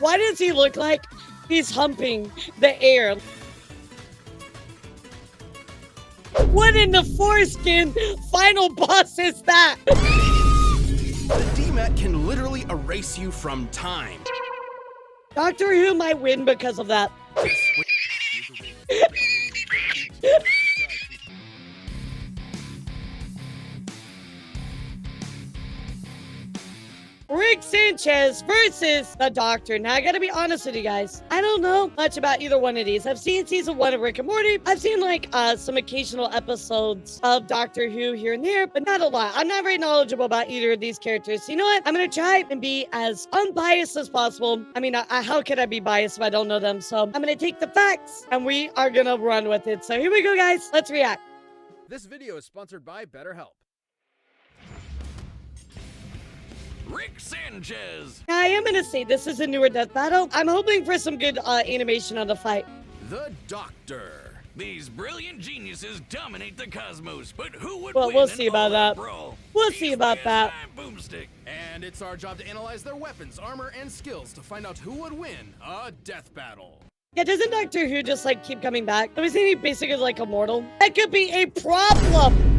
Why does he look like he's humping the air? What in the foreskin final boss is that? The DMAT can literally erase you from time. Doctor Who might win because of that. Rick Sanchez versus the Doctor. Now, I gotta be honest with you guys. I don't know much about either one of these. I've seen season 1 of Rick and Morty. I've seen like some occasional episodes of Doctor Who here and there, but not a lot. I'm not very knowledgeable about either of these characters. So you know what? I'm gonna try and be as unbiased as possible. I mean, how could I be biased if I don't know them? So I'm gonna take the facts and we are gonna run with it. So here we go, guys. Let's react. This video is sponsored by BetterHelp. Rick Sanchez. Now, I am gonna say this is a newer death battle. I'm hoping for some good animation on the fight. The Doctor. These brilliant geniuses dominate the cosmos, but who would Well, win we'll an see about all-out that. brawl? We'll see about that. Boomstick. And it's our job to analyze their weapons, armor, and skills to find out who would win a death battle. Yeah, doesn't Doctor Who just like keep coming back? So isn't he basically like immortal? That could be a problem.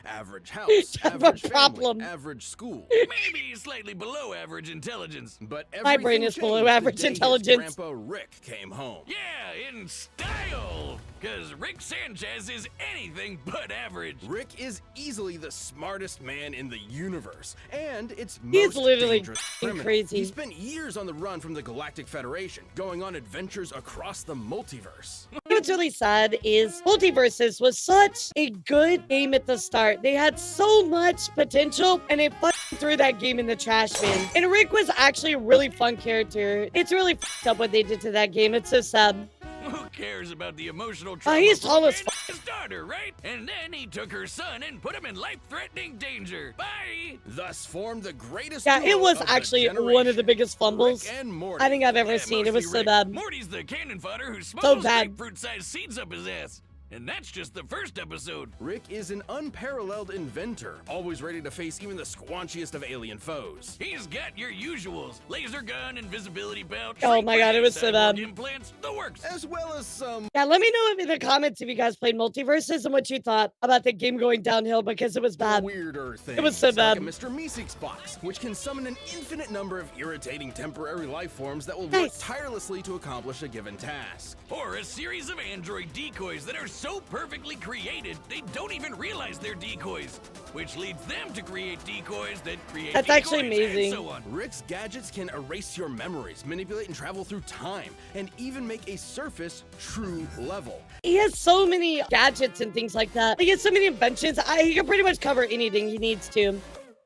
Average house, Have average a problem. family, average school. Maybe slightly below average intelligence. But My brain everything is below changed the average day his intelligence. Grandpa Rick came home. Yeah, in style. Because Rick Sanchez is anything but average. Rick is easily the smartest man in the universe, and it's He's most literally dangerous f***ing criminal. crazy. He spent years on the run from the Galactic Federation, going on adventures across the multiverse. What's really sad is Multiverses was such a good game at the start. They had so much potential, and they f***ing threw that game in the trash bin. And Rick was actually a really fun character. It's really f***ed up what they did to that game. It's so sad. Who cares about the emotional trauma He's from tall as losing his daughter, right? And then he took her son and put him in life-threatening danger. Bye! Thus formed the greatest Yeah, duo it was of the actually one of the generation. biggest fumbles Rick and Morty. I think I've ever Yeah, seen. It was mostly so Rick. bad. Morty's the cannon fodder who So smuggles bad. grapefruit-sized seeds up his ass. And that's just the first episode. Rick is an unparalleled inventor, always ready to face even the squanchiest of alien foes. He's got your usuals. Laser gun, invisibility belt. Oh my God, it was so cyborg bad. implants, the works. As well as some Yeah, let me know in the comments if you guys played Multiverses and what you thought about the game going downhill because it was bad. weirder things. It was so bad. Like a Mr. Meeseeks box, which can summon an infinite number of irritating temporary life forms that will work Nice. tirelessly to accomplish a given task. Or a series of android decoys that are so perfectly created, they don't even realize they're decoys. Which leads them to create decoys that create That's decoys, actually amazing. and so on. Rick's gadgets can erase your memories, manipulate and travel through time, and even make a surface true level. He has so many gadgets and things like that. He has so many inventions. He can pretty much cover anything he needs to.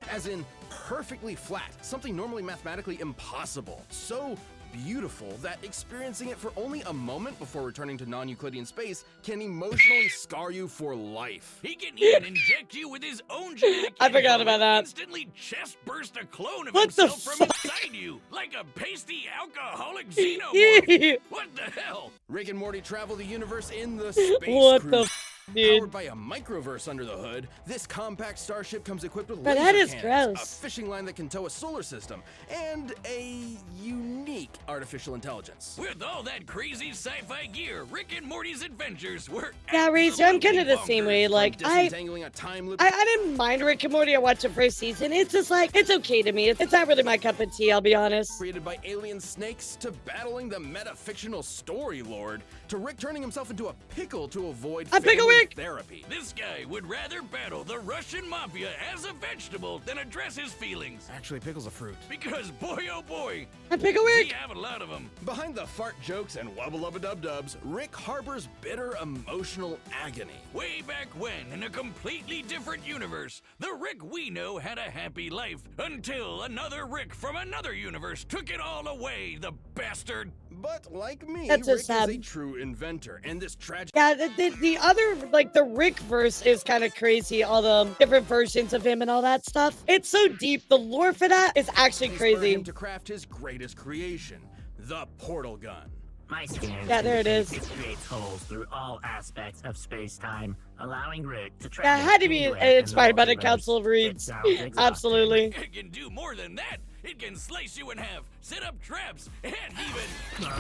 As in, perfectly flat, something normally mathematically impossible. So beautiful that experiencing it for only a moment before returning to non-Euclidean space can emotionally scar you for life. He can even inject you with his own genetic I forgot info about and that. Instantly chest burst a clone of What the himself from fuck? inside you, like a pasty alcoholic xenomorph. What the hell? Rick and Morty travel the universe in the space What cruiser. the dude? Powered by a microverse under the hood, this compact starship comes equipped with But laser that is cannons, gross. a fishing line that can tow a solar system, and a unique artificial intelligence. With all that crazy sci-fi gear, Rick and Morty's adventures were Yeah, Razor, I'm kind of the absolutely same way. bonkers. Like, Disentangling a time loop. I didn't mind Rick and Morty. I watched the first season. It's just like, it's okay to me. It's not really my cup of tea, I'll be honest. Created by alien snakes to battling the meta-fictional story lord to Rick turning himself into a pickle to avoid A pickle family Rick? therapy. This guy would rather battle the Russian mafia as a vegetable than address his feelings. Actually, pickle's a fruit. Because boy oh boy, A pickle we Rick? have a lot of them. Behind the fart jokes and wubba-lubba-dub-dubs, Rick harbors bitter emotional agony. Way back when, in a completely different universe, the Rick we know had a happy life until another Rick from another universe took it all away, the bastard. But like me, That's so Rick sad. is a true inventor, and this tragic Yeah, the other, like, the Rick verse is kind of crazy. All the different versions of him and all that stuff. It's so deep. The lore for that is actually inspired crazy. him to craft his greatest creation, the portal gun. My scan Yeah, there it is. creates holes through all aspects of space-time, allowing Rick to travel Yeah, it had to be anywhere in the inspired by the multiverse. Council of It Reeds. sounds exhausting. Absolutely. It can do more than that. It can slice you in half, set up traps, and even...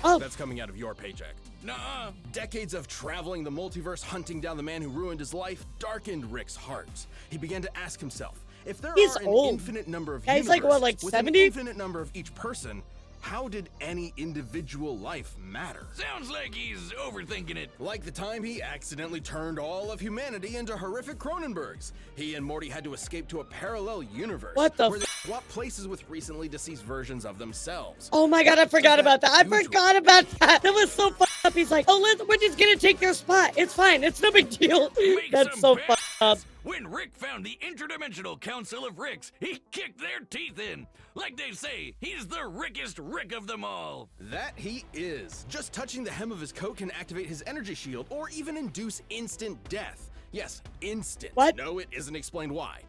Oh, That's coming out of your paycheck. Nuh-uh. Decades of traveling the multiverse hunting down the man who ruined his life darkened Rick's heart. He began to ask himself, if there He's are an old. infinite number of Yeah, he's like, universes what, like with 70? an infinite number of each person, how did any individual life matter? Sounds like he's overthinking it. Like the time he accidentally turned all of humanity into horrific Cronenbergs. He and Morty had to escape to a parallel universe What the where they swapped places with recently deceased versions of themselves. oh my God, I forgot about that. I do to forgot about that. That was so fucked up. He's like, oh, listen, we're just gonna take their spot. It's fine. It's no big deal. Make That's some so fucked up. bets. When Rick found the Interdimensional Council of Ricks, he kicked their teeth in. Like they say, he's the Rickest Rick of them all. That he is. Just touching the hem of his coat can activate his energy shield or even induce instant death. Yes, instant. What? No, it isn't explained why.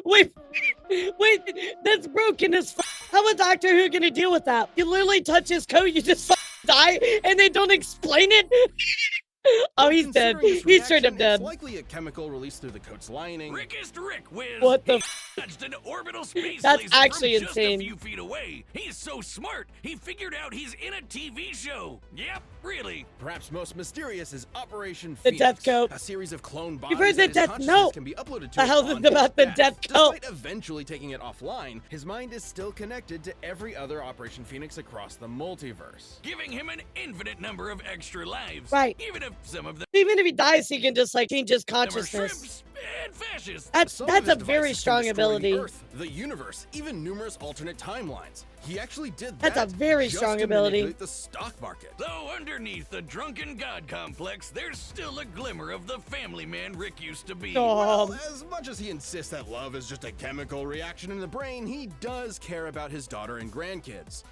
Wait, that's broken as fuck. How is Doctor Who gonna deal with that? You literally touch his coat, you just die, and they don't explain it? Oh, he's dead. Considering this He's straight reaction, up dead. It's likely a chemical released through the coat's lining. Rickest Rick whiz. What the He touched an orbital space That's laser actually from just insane. a few feet away. He's so smart, he figured out he's in a TV show. Yep, really. Perhaps most mysterious is Operation The Feats, Death Coat. a series of clone bodies You've heard the that his Death consciousness Note. can be uploaded to The his hell is on it about his the Death Coat? Despite eventually taking it offline, his mind is still connected to every other Operation Phoenix across the multiverse. Giving him an infinite number of extra lives. Right. Even if some of them Even if he dies, he can just like change his are consciousness. shrimps and fascists. Some That's of a his very devices strong can destroy ability. the Earth, the universe, even numerous alternate timelines. He actually did That's that a very just strong to ability. manipulate the stock market. Though underneath the drunken god complex, there's still a glimmer of the family man Rick used to be. Oh. Well, as much as he insists that love is just a chemical reaction in the brain, he does care about his daughter and grandkids.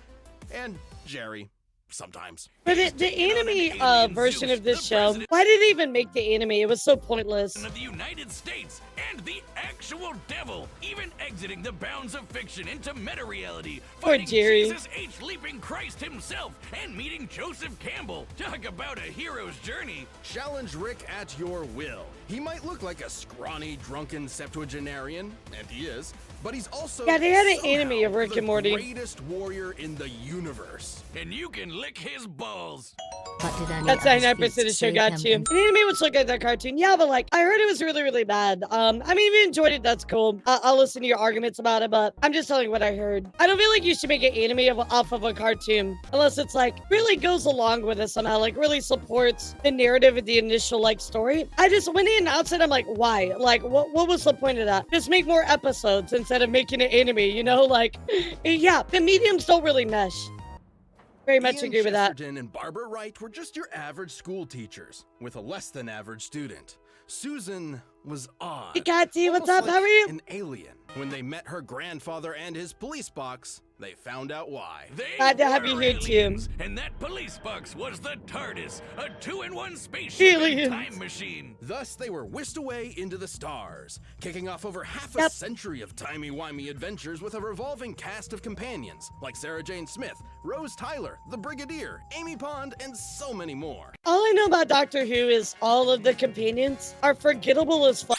And Jerry, sometimes. But the anime version of this show, why did they even make the anime? It was so pointless. Of the United States and the actual devil, even exiting the bounds of fiction into meta-reality, Poor fighting Jerry. Jesus H. Leaping Christ himself, and meeting Joseph Campbell. Talk about a hero's journey. Challenge Rick at your will. He might look like a scrawny, drunken septuagenarian, and he is, but he's also Yeah, they had an somehow anime of Rick the and Morty. greatest warrior in the universe. And you can lick his balls. But did any That's of his 99% of the feats show save got him you. in An anime would look like that cartoon. Yeah, but like, I heard it was really, really bad. I mean, if you enjoyed it, that's cool. I'll listen to your arguments about it, but I'm just telling you what I heard. I don't feel like you should make an anime off of a cartoon unless it's like really goes along with it somehow, like really supports the narrative of the initial like story. When they announced it, I'm like, why? Like, what was the point of that? Just make more episodes instead of making an anime, you know? Like, yeah, the mediums don't really mesh. Very much Ian agree with that. Chesterton and Barbara Wright were just your average school teachers with a less than average student. Susan was odd. Hey, Katy, what's almost up? like How are you? An alien. When they met her grandfather and his police box, they found out why. They Glad to have you were here, Tim. aliens, and that police box was the TARDIS, a 2-in-1 spaceship Aliens. and time machine. Thus, they were whisked away into the stars, kicking off over half a Yep. century of timey-wimey adventures with a revolving cast of companions like Sarah Jane Smith, Rose Tyler, the Brigadier, Amy Pond, and so many more. All I know about Doctor Who is all of the companions are forgettable as fuck.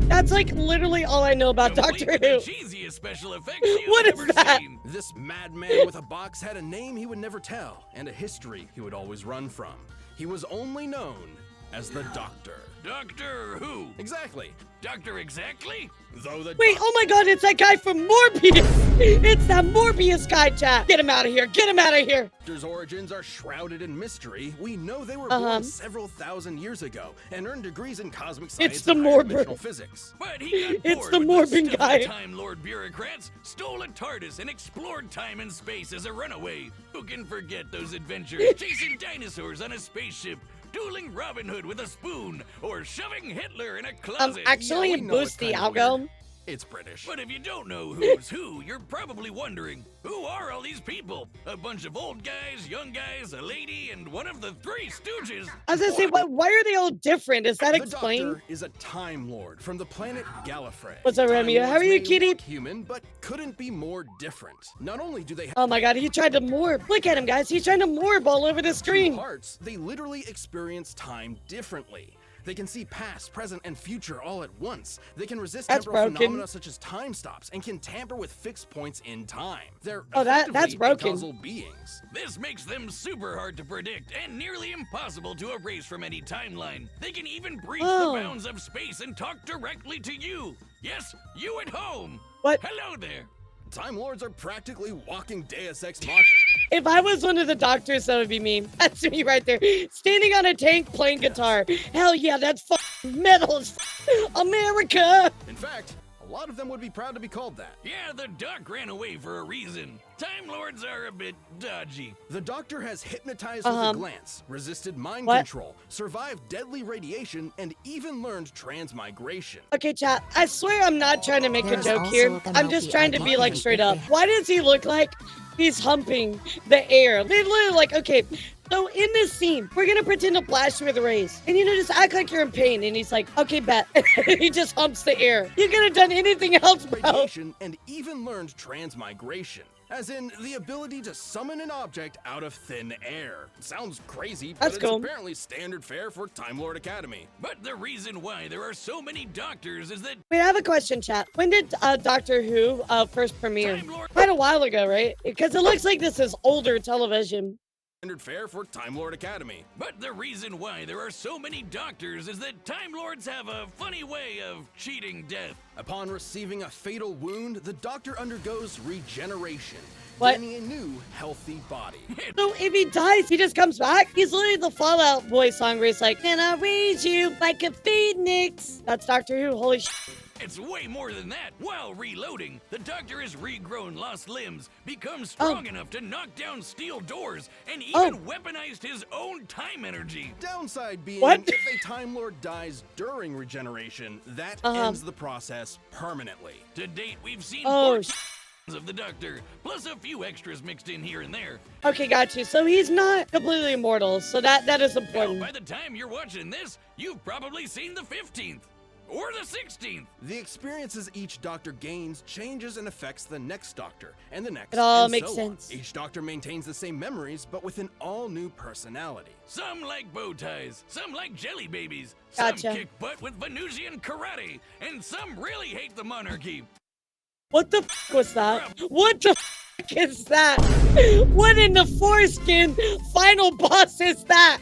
That's like literally all I know about Complete Doctor with the Who. cheesiest special effects you've What is ever that? seen. This madman with a box had a name he would never tell and a history he would always run from. He was only known as the Doctor. Doctor Who? Exactly. Doctor exactly? Though the Wait, oh my god, it's that guy from Morbius! It's that Morbius guy, chat! Get him out of here, get him out of here! Doctor's origins are shrouded in mystery, we know they were Uh-huh. born several thousand years ago and earned degrees in cosmic science the and higher Morbin. dimensional physics. But he got It's bored the with Morbin stuff guy. the Time Lord bureaucrats, stole a TARDIS and explored time and space as a runaway. Who can forget those adventures? Chasing dinosaurs on a spaceship, dueling Robin Hood with a spoon, or shoving Hitler in a closet. Actually, Yeah, we know it's boost the kinda algo. weird. It's British. But if you don't know who's who, you're probably wondering, who are all these people? A bunch of old guys, young guys, a lady, and one of the Three Stooges. I was gonna say, why are they all different? Is that The explained? Doctor is a Time Lord from the planet Gallifrey. What's up, Time Romeo? How Lords are you, may kitty? look human, but couldn't be more different. Not only do they have Oh my god, he tried to morb. Look at him, guys. He's trying to morb all over the two screen. parts, they literally experience time differently. They can see past, present, and future all at once. They can resist That's temporal broken. phenomena such as time stops and can tamper with fixed points in time. They're that's effectively broken. acausal beings. This makes them super hard to predict and nearly impossible to erase from any timeline. They can even breach Oh. the bounds of space and talk directly to you. Yes, you at home. What? Hello there. Time Lords are practically walking Deus Ex Machina. If I was one of the doctors, that would be me. That's me right there. Standing on a tank playing guitar. Hell yeah, that's metal as America. In fact, a lot of them would be proud to be called that. Yeah, the Doc ran away for a reason. Time Lords are a bit dodgy. The Doctor has hypnotized with a glance, resisted mind What? control, survived deadly radiation, and even learned transmigration. Okay, chat, I swear I'm not trying to make a There's joke also here. the I'm just trying to be like multi-element straight up. effect. Why does he look like he's humping the air? They literally like, okay, so in this scene, we're gonna pretend to blast you with rays. And just act like you're in pain. And he's like, okay, bet. He just humps the air. You could have done anything else, bro. Radiation and even learned transmigration. As in, the ability to summon an object out of thin air. Sounds crazy, but That's it's cool. apparently standard fare for Time Lord Academy. But the reason why there are so many doctors is that Wait, I have a question, chat. When did Doctor Who first premiere? Time Lord Quite a while ago, right? Because it looks like this is older television. Standard fare for Time Lord Academy. But the reason why there are so many doctors is that Time Lords have a funny way of cheating death. Upon receiving a fatal wound, the Doctor undergoes regeneration, What? gaining a new, healthy body. So if he dies, he just comes back? He's literally the Fallout Boy song where he's like, and I raise you like a phoenix. That's Doctor Who, holy sh**. It's way more than that. While reloading, the Doctor has regrown lost limbs, become strong enough to knock down steel doors, and even weaponized his own time energy. Downside being, What? if a Time Lord dies during regeneration, that ends the process permanently. To date, we've seen Oh, 14 of the Doctor, plus a few extras mixed in here and there. Okay, got you. So he's not completely immortal, so that is Now, important. by the time you're watching this, you've probably seen the 15th. Or the 16th. The experiences each Doctor gains changes and affects the next Doctor, and the next, It all and makes so sense. on. Each Doctor maintains the same memories, but with an all-new personality. Some like bow ties, some like jelly babies, Gotcha. some kick butt with Venusian karate, and some really hate the monarchy. What the f was that? What the f is that? What in the foreskin final boss is that?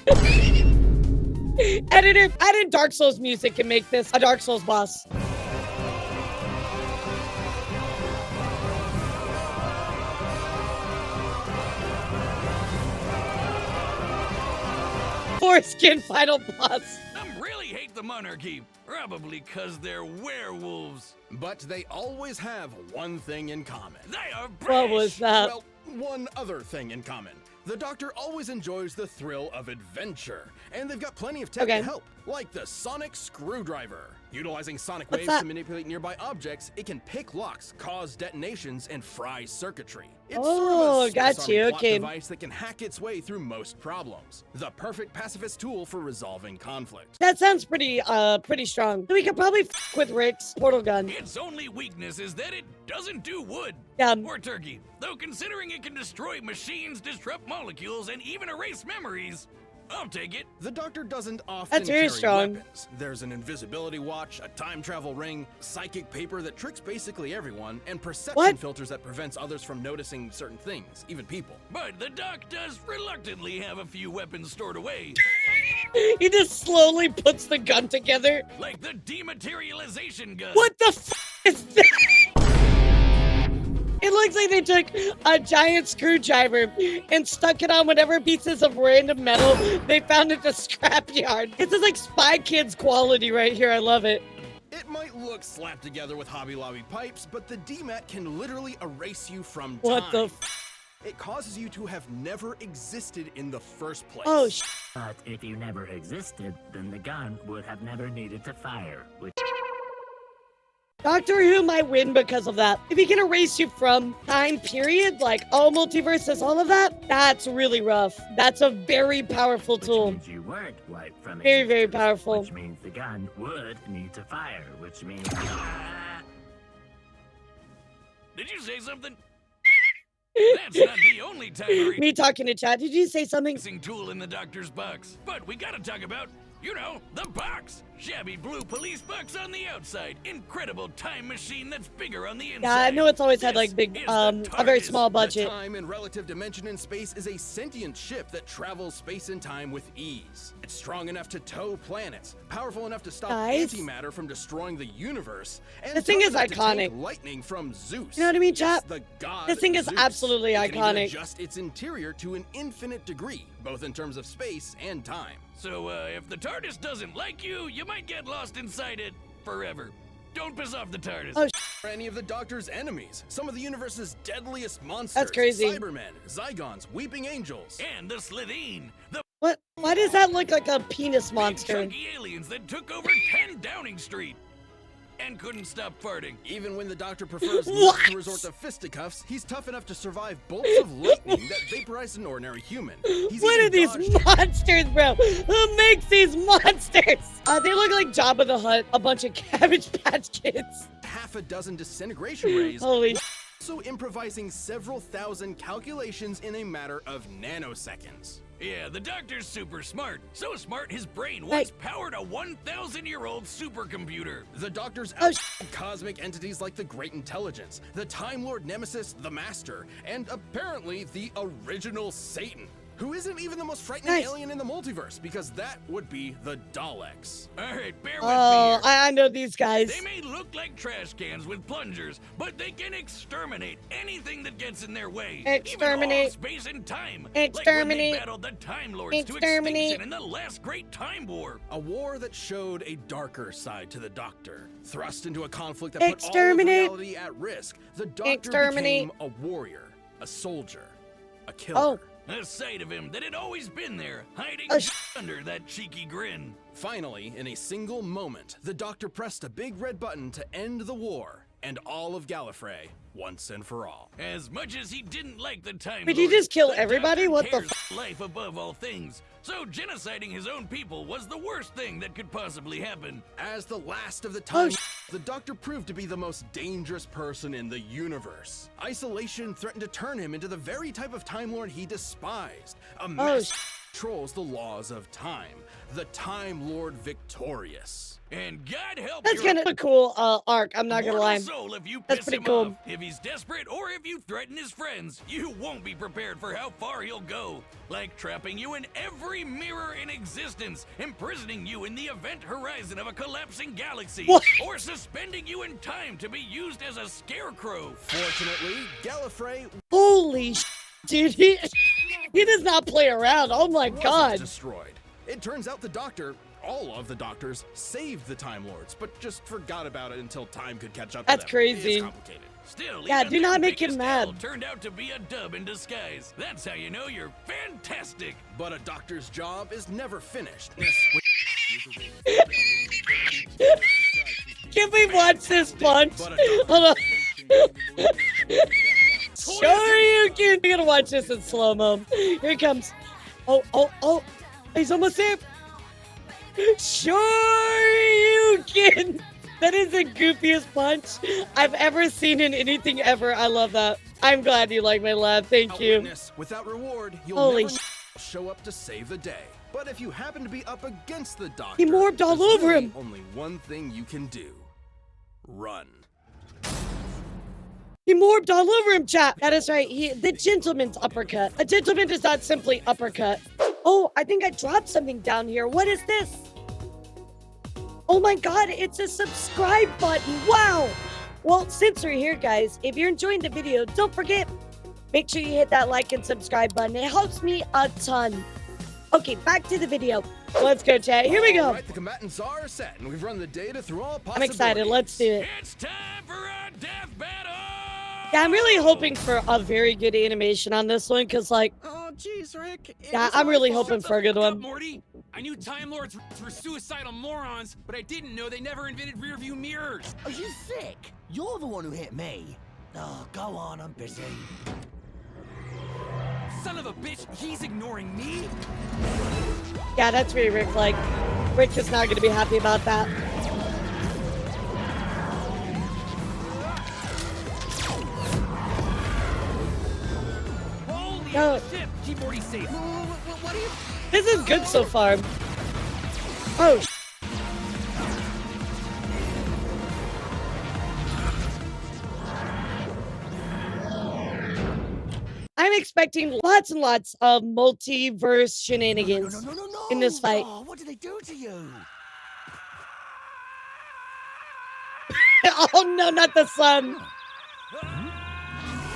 Editor, add in Dark Souls music and make this a Dark Souls boss. Foreskin final boss. Some really hate the monarchy, probably because they're werewolves. But they always have one thing in common. They are What was brash. that? Well, one other thing in common. The Doctor always enjoys the thrill of adventure, and they've got plenty of tech Okay. to help, like the sonic screwdriver. Utilizing sonic What's waves that? to manipulate nearby objects, it can pick locks, cause detonations, and fry circuitry. It's Oh, sort of a got Swiss you, Army plot okay. device that can hack its way through most problems. The perfect pacifist tool for resolving conflict. That sounds pretty strong. We could probably f with Rick's portal gun. Its only weakness is that it doesn't do wood Yeah. or turkey. Though considering it can destroy machines, disrupt molecules, and even erase memories, I'll take it. The Doctor doesn't often That's very carry strong. weapons. There's an invisibility watch, a time travel ring, psychic paper that tricks basically everyone, and perception What? filters that prevents others from noticing certain things, even people. But the Doc does reluctantly have a few weapons stored away, He just slowly puts the gun together. like the dematerialization gun. What the f is that? It looks like they took a giant screwdriver and stuck it on whatever pieces of random metal they found at the scrapyard. This is like Spy Kids quality right here. I love it. It might look slapped together with Hobby Lobby pipes, but the DMAT can literally erase you from What time. the f? It causes you to have never existed in the first place. Oh, sh. But if you never existed, then the gun would have never needed to fire, which Doctor Who might win because of that. If he can erase you from time period, like all multiverses, all of that, that's really rough. That's a very powerful tool. means you weren't wiped from Very, very existence, powerful. Which means the gun would need to fire, which means... Did you say something? That's not the only time a Me talking to chat. Did you say something? racing tool in the Doctor's box. But we gotta talk about You know, the box. Shabby blue police box on the outside. Incredible time machine that's bigger on the inside. Yeah, I know it's always had like This big, is a the very TARDIS. small The budget. time and relative dimension in space is a sentient ship that travels space and time with ease. It's strong enough to tow planets, powerful enough to stop Nice. antimatter from destroying the universe, and This thing tough is enough to iconic. take lightning from Zeus. You know what I mean, Yes, chat? the god This thing is Zeus. absolutely It can even iconic. adjust its interior to an infinite degree, both in terms of space and time. So, if the TARDIS doesn't like you, you might get lost inside it forever. Don't piss off the TARDIS. Oh, For any of the Doctor's enemies, some of the universe's deadliest monsters. That's crazy. Cybermen, Zygons, Weeping Angels. And the Slitheen, the what? Why does that look like a penis big monster? chunky aliens that took over 10 Downing Street and couldn't stop farting. Even when the Doctor prefers not What? to resort to fisticuffs, he's tough enough to survive bolts of lightning that vaporize an ordinary human. He's What even are these dodged- monsters, bro? Who makes these monsters? They look like Jabba the Hutt, a bunch of Cabbage Patch Kids. half a dozen disintegration rays, Holy also improvising several thousand calculations in a matter of nanoseconds. Yeah, the Doctor's super smart. So smart his brain Hey. once powered a 1,000-year-old supercomputer. The Doctor's Oh, cosmic entities like the Great Intelligence, the Time Lord Nemesis, the Master, and apparently the original Satan, who isn't even the most frightening Nice. alien in the multiverse, because that would be the Daleks. All right, bear with Oh, me here. I know these guys. They may look like trash cans with plungers, but they can exterminate anything that gets in their way. Exterminate. Even all space and time. Exterminate. Like when they battled the Time Lords to Exterminate. extinction in the last Great Time War. A war that showed a darker side to the Doctor. Thrust into a conflict that put all of Exterminate. reality at risk, the Doctor Exterminate. became a warrior, a soldier, a killer. Oh. A side of him that had always been there, hiding Oh, under that cheeky grin. Finally, in a single moment, the Doctor pressed a big red button to end the war and all of Gallifrey once and for all. As much as he didn't like the Time Did he Lords, just kill the everybody? Doctor What the cares life above all things. So genociding his own people was the worst thing that could possibly happen. As the last of the Oh, Time, the Doctor proved to be the most dangerous person in the universe. Isolation threatened to turn him into the very type of Time Lord he despised. A master controls the laws of time. The Time Lord victorious. And God help That's your kind of a cool arc. I'm not gonna mortal lie. soul if you That's piss pretty him cool. off. If he's desperate or if you threaten his friends, you won't be prepared for how far he'll go. Like trapping you in every mirror in existence, imprisoning you in the event horizon of a collapsing galaxy, What? or suspending you in time to be used as a scarecrow. Fortunately, Gallifrey Holy dude, he does not play around. Oh my wasn't god. destroyed. It turns out the Doctor, all of the Doctors, saved the Time Lords, but just forgot about it until time could catch up That's to them. crazy. It's complicated. Still, Yeah, even do not their make him biggest mad. L turned out to be a dub in disguise. That's how you know you're fantastic. But a Doctor's job is never finished. Can we watch this punch? But a Hold on. Sure you can. We're gonna watch this in slow-mo. Here he comes. Oh. He's almost there. Sure you can. That is the goofiest punch I've ever seen in anything ever. I love that. I'm glad you like my laugh. Thank you. witness, without reward, you'll Holy never show up to save the day. But if you happen to be up against the Doctor, He morbed all there's over really him. Only one thing you can do: run. He morbed all over him, chat. That is right. The gentleman's uppercut. A gentleman does not simply uppercut. Oh, I think I dropped something down here. What is this? Oh my god, it's a subscribe button. Wow. Well, since we're here, guys, if you're enjoying the video, don't forget, make sure you hit that like and subscribe button. It helps me a ton. Okay, back to the video. Let's go, chat. Here we go. All right, the combatants are set, and we've run the data through all I'm possibilities. excited. Let's do it. It's time for a death battle! Yeah, I'm really hoping for a very good animation on this one, because, like, Oh, jeez, Rick. It yeah, was I'm my really fault. hoping for a good Shut the one. fuck up, Morty. I knew Time Lords were suicidal morons, but I didn't know they never invented rearview mirrors. Are you sick? You're the one who hit me. Oh, go on, I'm busy. Son of a bitch, he's ignoring me? Yeah, that's very Rick-like. Rick is not going to be happy about that. Holy No. shit! Keep Morty safe. This is good so far. Oh, I'm expecting lots and lots of multiverse shenanigans No. in this fight. Oh, what did they do to you? Oh no, not the sun.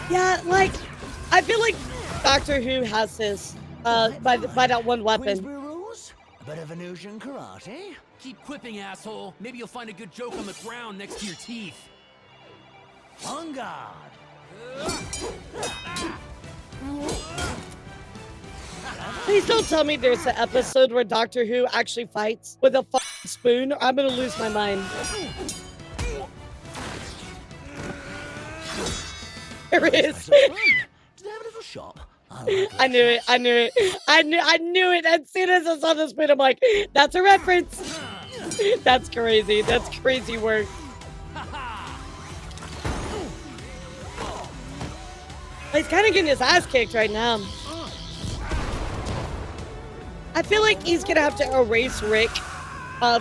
Yeah, like, I feel like Doctor Who has this by that one weapon. Queensbury rules? A bit of Venusian karate? Keep quipping, asshole. Maybe you'll find a good joke on the ground next to your teeth. On guard. Please don't tell me there's an episode where Doctor Who actually fights with a spoon, or I'm gonna lose my mind. There it is. Do they have a little shop? I knew it. I knew it. I knew it. As soon as I saw the spoon, I'm like, that's a reference. That's crazy. That's crazy work. He's kind of getting his ass kicked right now. I feel like he's gonna have to erase Rick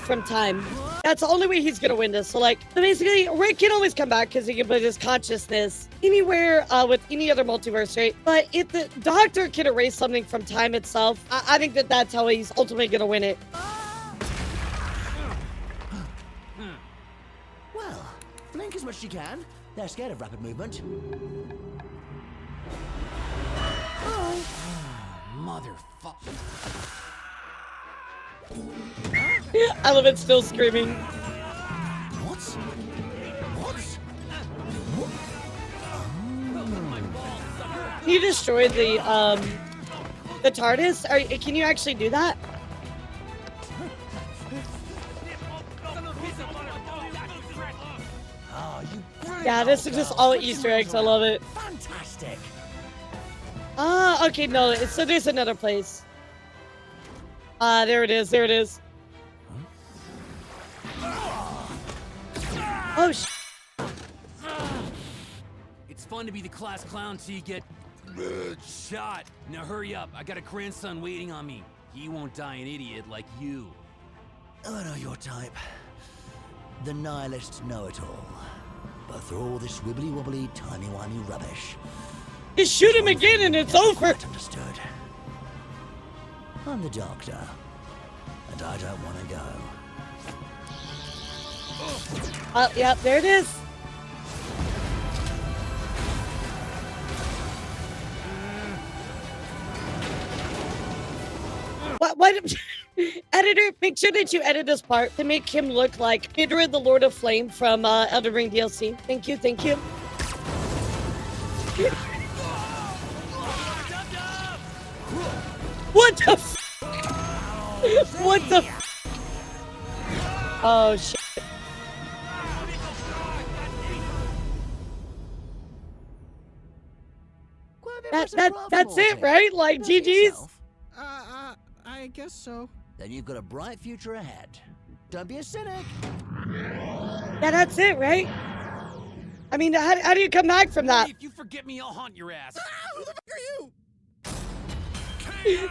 from time. That's the only way he's gonna win this. So basically, Rick can always come back because he can put his consciousness anywhere with any other multiverse, right? But if the Doctor can erase something from time itself, I think that's how he's ultimately gonna win it. Well, blink as much as you can. They're scared of rapid movement. Motherfucker. I love it still screaming. What? Can you destroy the TARDIS? Can you actually do that? Oh, you Yeah, this is just all Easter eggs. I love it. Fantastic. Ah, okay, no. So there's another place. There it is. There it is. Oh, It's fun to be the class clown till you get shot. Now hurry up. I got a grandson waiting on me. He won't die an idiot like you. I know your type. The nihilist know-it-all. But through all this wibbly-wobbly, timey-wimey rubbish, just shoot him again and it's over. quite understood. I'm the Doctor, and I don't want to go. Oh, yeah, there it is. What? Editor, make sure that you edit this part to make him look like Hydra, the Lord of Flame from Elden Ring DLC. Thank you, thank you. What the f? What the f? Oh, shit. That's it, right? Like, GG's? I guess so. Then you've got a bright future ahead. Don't be a cynic. Yeah, that's it, right? I mean, how do you come back from that? If you forget me, I'll haunt your ass. Who the fuck are you?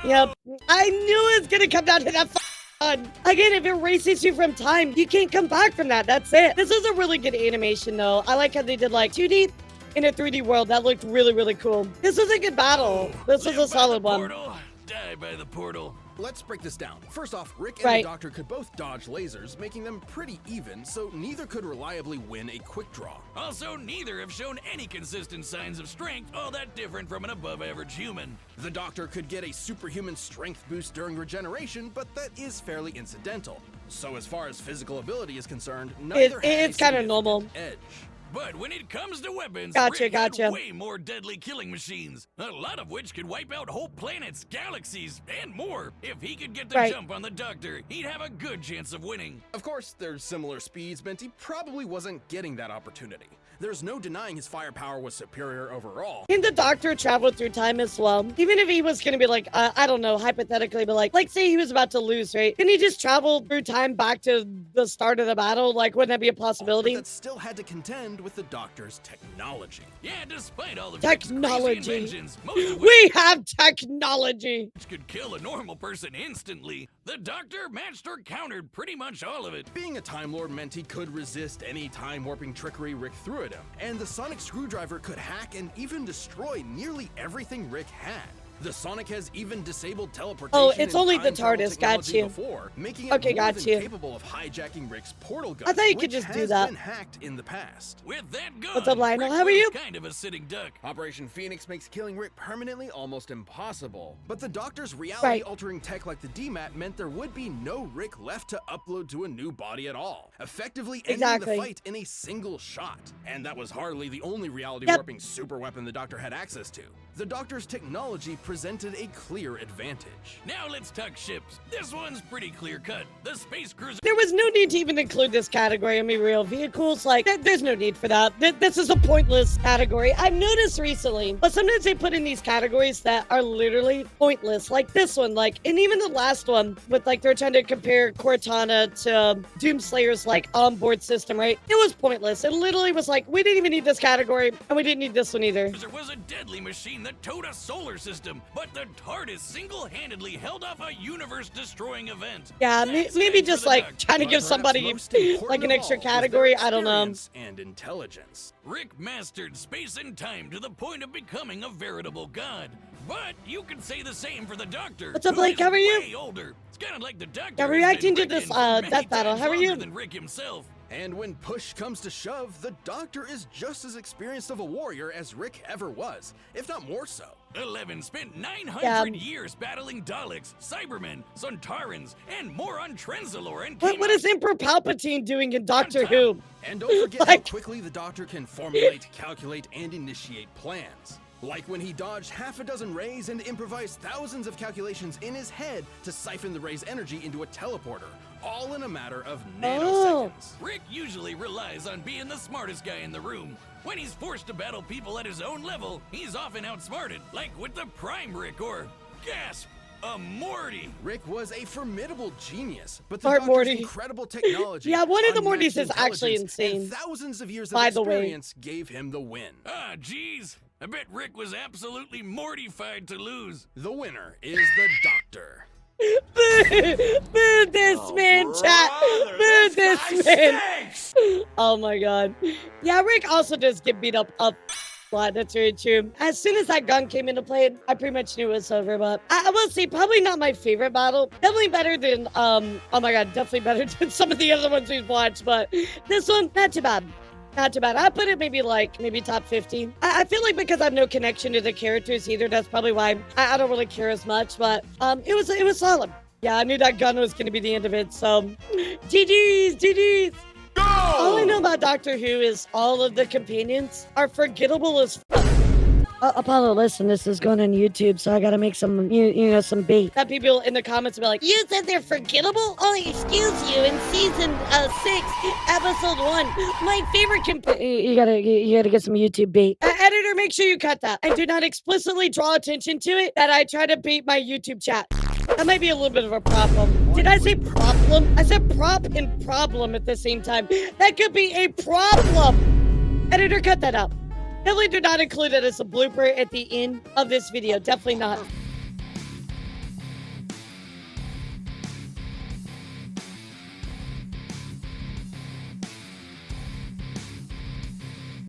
Yep. I knew it was gonna come down to that fun. Again, if it erases you from time, you can't come back from that. That's it. This is a really good animation, though. I like how they did, like, 2D in a 3D world. That looked really, really cool. This was a good battle. This was a solid one. Portal, die by the portal. Let's break this down. First off, Rick and Right. the Doctor could both dodge lasers, making them pretty even, so neither could reliably win a quick draw. Also, neither have shown any consistent signs of strength all that different from an above-average human. The Doctor could get a superhuman strength boost during regeneration, but that is fairly incidental. So as far as physical ability is concerned, neither had a It's kind of normal. significant edge. But when it comes to weapons, Gotcha, Rick had gotcha. way more deadly killing machines, a lot of which could wipe out whole planets, galaxies, and more. If he could get the Right. jump on the Doctor, he'd have a good chance of winning. Of course, their similar speeds meant he probably wasn't getting that opportunity. there's no denying his firepower was superior overall. Can the Doctor travel through time as well? Even if he was gonna be like, I don't know, hypothetically, but like say he was about to lose, right? Can he just travel through time back to the start of the battle? Like, wouldn't that be a possibility? But that still had to contend with the Doctor's technology. Yeah, despite all of Technology. Rick's crazy inventions, most of which We have technology. could kill a normal person instantly, the Doctor matched or countered pretty much all of it. Being a Time Lord meant he could resist any time warping trickery Rick threw at him, and the sonic screwdriver could hack and even destroy nearly everything Rick had. The Sonic has even disabled teleportation. Oh, it's and only the time travel TARDIS, got technology you. Before, making it Okay, more got than you. capable of hijacking Rick's portal gun. I thought you could which just do has that. been hacked in the past. With that gun, What's up, Lionel? Rick How are was you? kind of a sitting duck. Operation Phoenix makes killing Rick permanently almost impossible. But the Doctor's reality-altering tech like the DMAT meant there would be no Rick left to upload to a new body at all, effectively ending Exactly. the fight in a single shot. And that was hardly the only reality Yep. warping super weapon the Doctor had access to. The Doctor's technology presented a clear advantage. Now let's talk ships. This one's pretty clear-cut. The space cruiser There was no need to even include this category. I mean, real vehicles, like, there's no need for that. This is a pointless category. I've noticed recently, but sometimes they put in these categories that are literally pointless, like this one, like, and even the last one with, like, they're trying to compare Cortana to Doomslayer's, like, onboard system, right? It was pointless. It literally was like, we didn't even need this category, and we didn't need this one either. was a deadly machine that towed a solar system, but the TARDIS single-handedly held off a universe-destroying event. Yeah, That's maybe thanks just, for the like, Doctor. trying to But give perhaps somebody, most important like, an of extra all was their category. I don't know. experience and intelligence. Rick mastered space and time to the point of becoming a veritable god. But you could say the same for the Doctor. What's up, who Blake? is How are you? way older. It's kind of like the Doctor. Yeah, has been reacting to Rickin' this, for many death battle. times How are longer you? Than Rick himself. And when push comes to shove, the Doctor is just as experienced of a warrior as Rick ever was, if not more so. 11 spent 900 Yeah. years battling Daleks, Cybermen, Sontarans, and more on Trenzalore and What is Emperor Palpatine doing in Doctor top. Who? And don't forget Like- how quickly the Doctor can formulate, calculate, and initiate plans. Like when he dodged half a dozen rays and improvised thousands of calculations in his head to siphon the ray's energy into a teleporter, all in a matter of nanoseconds. Rick usually relies on being the smartest guy in the room. When he's forced to battle people at his own level, he's often outsmarted, like with the Prime Rick or, gasp, a Morty. Rick was a formidable genius, but the Smart Doctor's Morty. incredible technology, Yeah, one of the unmatched Mortys is actually intelligence, insane. and thousands of years By of the way. experience gave him the win. Ah, geez. I bet Rick was absolutely mortified to lose. The winner is the Doctor. Boo this man, chat. Boo this man. Oh my god. Yeah, Rick also does get beat up a lot. That's very true. As soon as that gun came into play, I pretty much knew it was over. But I will say, probably not my favorite battle. Definitely better than oh my god, definitely better than some of the other ones we've watched. But this one, not too bad. Not too bad. I put it maybe top 15. I feel like because I have no connection to the characters either, that's probably why I don't really care as much. But it was solid. Yeah, I knew that gun was gonna be the end of it. So, GG's. All I know about Doctor Who is all of the companions are forgettable as fuck. Apollo, listen, this is going on YouTube, so I gotta make some, some bait. That people in the comments will be like, you said they're forgettable? Oh, excuse you, in season 6, episode 1, my favorite you gotta get some YouTube bait. Editor, make sure you cut that. And do not explicitly draw attention to it that I try to bait my YouTube chat. That might be a little bit of a problem. Did I say problem? I said prop and problem at the same time. That could be a problem. Editor, cut that out. Definitely do not include it as a blooper at the end of this video. Definitely not.